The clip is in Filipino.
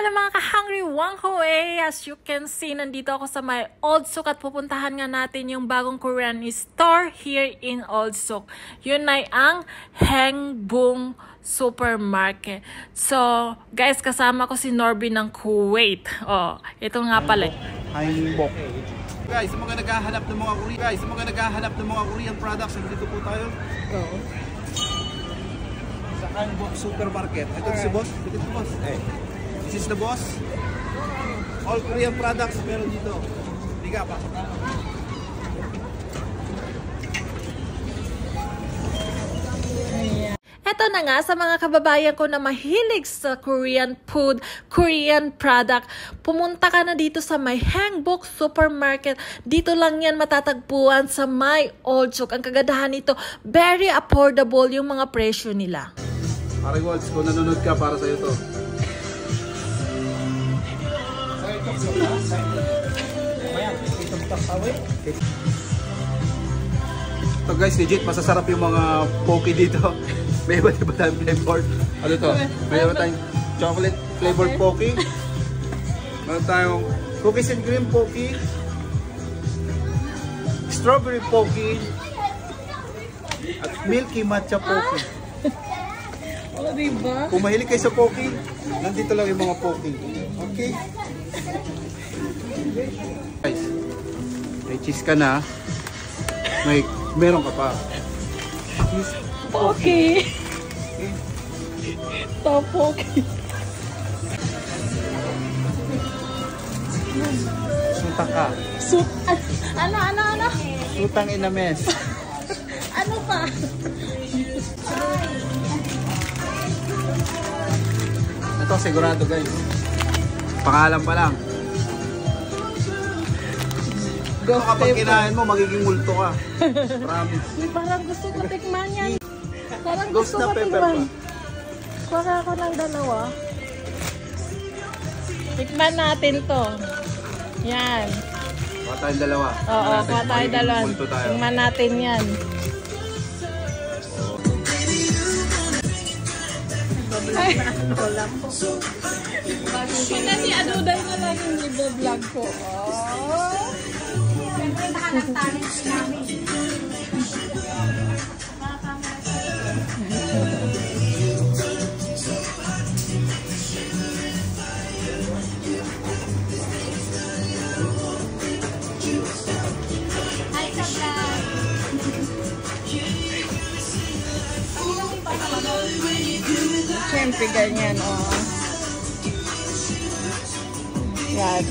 pala mga ka-hungry wangho as you can see, nandito ako sa may Old Souk at pupuntahan nga natin yung bagong Korean store here in Old Souk. Yun ay ang Hengbung Supermarket. So, guys, kasama ko si Norby ng Kuwait. Oh, ito nga pala. Hengbung. Guys, sa mga naghahanap ng mga Korean products, nandito po tayo. Oo. Sa Hengbung Supermarket. Ito si boss. Ito si boss. This is the boss. All Korean products meron dito. Liga, pasok na. Ito na nga, sa mga kababayan ko na mahilig sa Korean food, Korean product, pumunta ka na dito sa may Hengbung Supermarket. Dito lang yan matatagpuan sa may Old Souk. Ang kagandahan nito, very affordable yung mga presyo nila. Pare Waltz, kung nanonood ka, para sa'yo to. So guys, legit masasarap yung mga poke dito. May iba't iba tayong flavor. Ano to? May iba tayong chocolate flavored poke. Meron tayong cookies and cream poke, strawberry poke, at milky matcha poke. Oh, diba? Kung mahilig kayo sa poke, nandito lang yung mga poke. Okay? Guys, may cheese ka na. Meron ka pa. Cheese poke. To poke. Suta ka. Ano? Sutang in a mess. Ano pa? Ito sigurado guys. Pangalan pa lang. Ito kapag kinain mo, magiging multo ka. Promise. Parang gusto ko tikman yan. Parang Ghost gusto na ko pepper tikman. pa. Kuha ako ng dalawa. Tikman natin to. Yan. Kuha tayong dalawa. Oo, kuha tayo dalawa. Multo tayo. Tikman natin yan. Ay, kasi aduday na lang yung libo-vlog ko. Oh. Siyempre, nakalang-talent namin. Hi, Sabra! Siyempre, ganyan, oh. Yan.